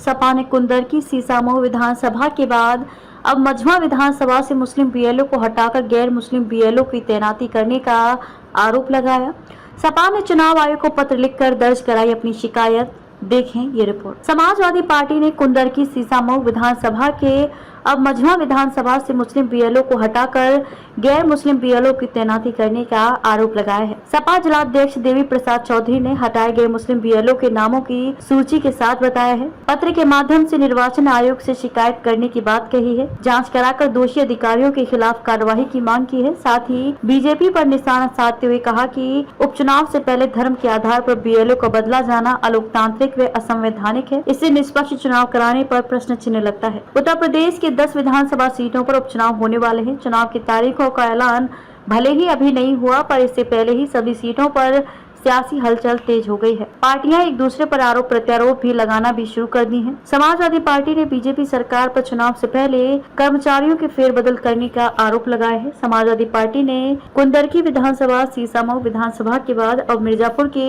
सपा ने कुंदरकी सीसामऊ विधानसभा के बाद अब मझवा विधानसभा से मुस्लिम बीएलओ को हटाकर गैर मुस्लिम बीएलओ की तैनाती करने का आरोप लगाया। सपा ने चुनाव आयोग को पत्र लिखकर दर्ज कराई अपनी शिकायत। देखें ये रिपोर्ट। समाजवादी पार्टी ने कुंदरकी सीसामऊ विधानसभा के अब मझवा विधानसभा से मुस्लिम बीएलओ को हटाकर गैर मुस्लिम बीएलओ की तैनाती करने का आरोप लगाया है। सपा जिलाध्यक्ष देवी प्रसाद चौधरी ने हटाए गए मुस्लिम बीएलओ के नामों की सूची के साथ बताया है। पत्र के माध्यम से निर्वाचन आयोग से शिकायत करने की बात कही है, जांच कराकर दोषी अधिकारियों के खिलाफ कार्रवाई की मांग की है। साथ ही बीजेपी पर निशाना साधते हुए कहा कि उपचुनाव से पहले धर्म के आधार पर बीएलओ का बदला जाना अलोकतांत्रिक व असंवैधानिक है। इससे निष्पक्ष चुनाव कराने पर प्रश्न चिन्ह लगता है। उत्तर प्रदेश के 10 विधानसभा सीटों पर उपचुनाव होने वाले हैं। चुनाव की तारीखों का ऐलान भले ही अभी नहीं हुआ, पर इससे पहले ही सभी सीटों पर सियासी हलचल तेज हो गई है। पार्टियां एक दूसरे पर आरोप प्रत्यारोप भी लगाना भी शुरू कर दी हैं। समाजवादी पार्टी ने बीजेपी सरकार पर चुनाव से पहले कर्मचारियों के फेरबदल करने का आरोप लगाया है। समाजवादी पार्टी ने कुंदरकी विधानसभा, सीसामऊ विधानसभा के बाद अब मिर्जापुर के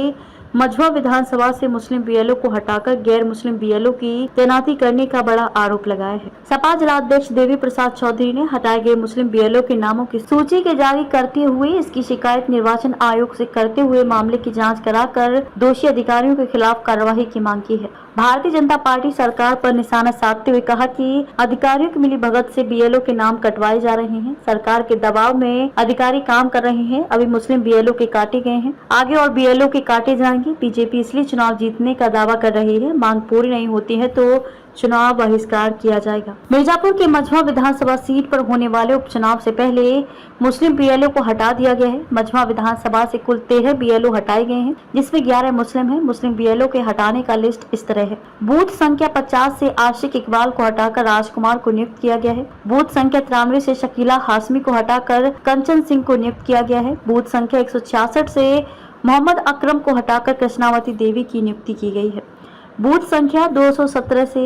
मझवा विधानसभा से मुस्लिम बीएलओ को हटाकर गैर मुस्लिम बीएलओ की तैनाती करने का बड़ा आरोप लगाया है। सपा जिलाध्यक्ष देवी प्रसाद चौधरी ने हटाए गए मुस्लिम बीएलओ के नामों की सूची के जारी करते हुए इसकी शिकायत निर्वाचन आयोग से करते हुए मामले की जांच कराकर दोषी अधिकारियों के खिलाफ कार्रवाई की मांग की है। भारतीय जनता पार्टी सरकार पर निशाना साधते हुए कहा कि अधिकारियों की मिलीभगत से बीएलओ के नाम कटवाए जा रहे हैं। सरकार के दबाव में अधिकारी काम कर रहे हैं। अभी मुस्लिम बीएलओ के काटे गए हैं, आगे और बीएलओ के काटे जाएंगे। बीजेपी इसलिए चुनाव जीतने का दावा कर रही है। मांग पूरी नहीं होती है तो चुनाव बहिष्कार किया जाएगा। मिर्जापुर के मझवा विधानसभा सीट पर होने वाले उपचुनाव से पहले मुस्लिम बीएलओ को हटा दिया गया है। मझवा विधानसभा से कुल 13 बीएलओ हटाए गए हैं, जिसमें 11 मुस्लिम हैं। मुस्लिम बीएलओ के हटाने का लिस्ट इस तरह है। बूथ संख्या 50 से आशिक इकबाल को हटाकर राजकुमार को नियुक्त किया गया है। बूथ संख्या 93 से शकीला हाशमी को हटाकर कंचन सिंह को नियुक्त किया गया है। बूथ संख्या 166 से मोहम्मद अकरम को हटाकर कृष्णावती देवी की नियुक्ति की गई है। बूथ संख्या 217 से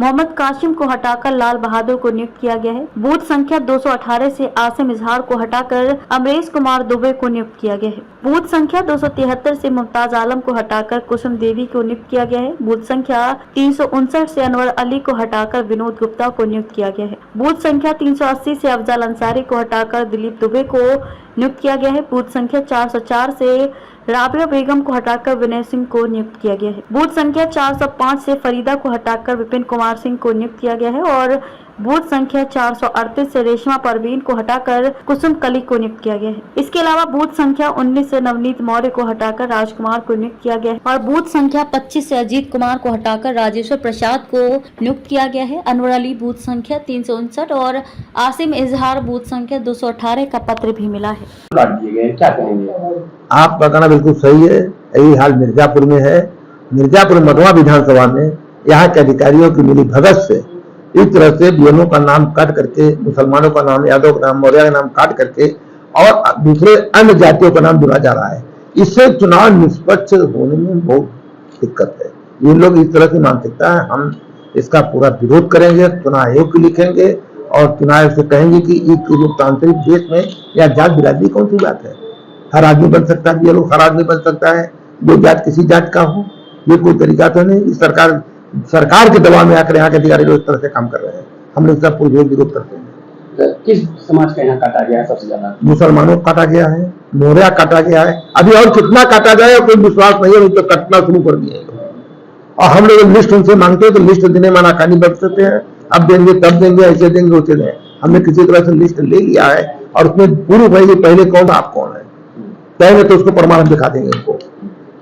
मोहम्मद काशिम को हटाकर लाल बहादुर को नियुक्त किया गया है। बूथ संख्या 218 से आसिम इजहार को हटाकर अमरेश कुमार दुबे को नियुक्त किया गया है। बूथ संख्या 273 से मुमताज आलम को हटाकर कुसुम देवी को नियुक्त किया गया है। बूथ संख्या 359 से अनवर अली को हटाकर विनोद गुप्ता को नियुक्त किया गया है। बूथ संख्या 380 से अफजल अंसारी को हटाकर दिलीप दुबे को नियुक्त किया गया है। बूथ संख्या 404 से राबिया बेगम को हटाकर विनय सिंह को नियुक्त किया गया है। बूथ संख्या 405 से फरीदा को हटाकर विपिन कुमार सिंह को नियुक्त किया गया है और बूथ संख्या 438 से रेशमा परवीन को हटाकर कुसुम कली को नियुक्त किया गया है। इसके अलावा बूथ संख्या 19 से नवनीत मौर्य को हटाकर राजकुमार को नियुक्त किया गया है और बूथ संख्या 25 से अजीत कुमार को हटाकर राजेश्वर प्रसाद को नियुक्त किया गया है। अनवर अली बूथ संख्या 359 और आसिम इजहार बूथ संख्या 218 का पत्र भी मिला है। क्या कहेंगे? आपका कहना बिल्कुल सही है। यही हाल मिर्जापुर में है। मिर्जापुर मधवा विधानसभा में यहाँ के अधिकारियों की मिली भगत से इस तरह से बीएलओ का नाम काट करके, मुसलमानों का नाम, यादव का नाम, मौर्य का नाम काट करके और दूसरे अन्य जातियों का नाम जुड़ा जा रहा है। इससे चुनाव निष्पक्ष होने में बहुत दिक्कत है। ये लोग इस तरह की मानसिकता है। हम इसका पूरा विरोध करेंगे, चुनाव आयोग को लिखेंगे और चुनाव आयोग से कहेंगे कि एक लोकतांत्रिक देश में या जात बिरादरी कौन सी बात है। हर आदमी बन सकता है, बीएलओ हर आदमी बन सकता है, जो जात किसी जात का हो। ये कोई तरीका तो नहीं। सरकार के दबाव में आकर यहाँ के अधिकारी लोग इस तरह से काम कर रहे हैं। हम लोग इसका पूरा विरोध करते हैं। किस समाज का यहाँ काटा गया है सबसे ज्यादा? मुसलमानों को काटा गया है, मौर्या काटा गया है। अभी और कितना काटा जाए कोई विश्वास नहीं है, तो कटना शुरू कर दिए और हम लोग लिस्ट उनसे मांगते हैं तो लिस्ट देने में आनाकानी बरत सकते हैं। अब देंगे तब देंगे, ऐसे देंगे वैसे देंगे। हमने किसी तरह से लिस्ट ले लिया है और उसमें पूरी भाई पहले कौन आप कौन है कहेंगे तो उसको प्रमाण दिखा देंगे उनको।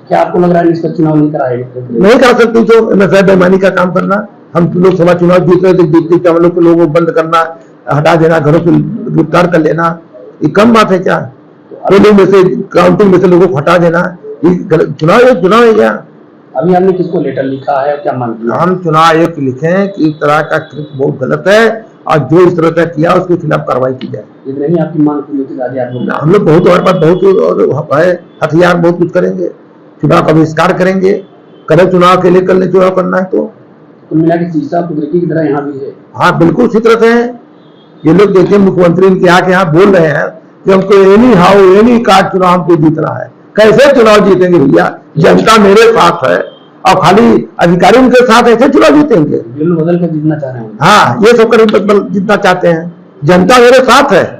क्या आपको लग रहा है इसका चुनाव नहीं कराएंगे? नहीं करा सकती तो एमएसआई बेईमानी का काम करना। हम लोकसभा चुनाव जीत रहे थे, जीतते हम लोग को लोगों को बंद करना, हटा देना, घरों से गिरफ्तार कर लेना, ये कम बात है क्या? पोलिंग में से, काउंटिंग में से लोगों को हटा देना, ये चुनाव है क्या? अभी हमने किसको लेटर लिखा है, क्या मांग? हम चुनाव आयोग को लिखे कि इस तरह का कृत्य बहुत गलत है और जो इस तरह का किया उसके खिलाफ कार्रवाई की जाए। नहीं आपकी मांग पूरी होती जा रही है? हम लोग बहुत, हमारे पास बहुत है हथियार, बहुत कुछ करेंगे। चुनाव का बहिष्कार करेंगे, कल चुनाव के लिए कल चुनाव करना है तो कुल मिला के सीसा कुदरती की तरह यहाँ भी है। हाँ बिल्कुल उसी तरह से है। ये लोग देखिए मुख्यमंत्री इनके आके यहाँ बोल रहे हैं कि हमको एनी हाउ एनी कार्ड चुनाव हमको जीतना है। कैसे चुनाव जीतेंगे भैया? जनता मेरे साथ है और खाली अधिकारी उनके साथ ऐसे चुनाव जीतेंगे। बिल बदल कर जीतना चाह रहे हैं। हाँ, ये सब कर जीतना चाहते हैं। जनता मेरे साथ है।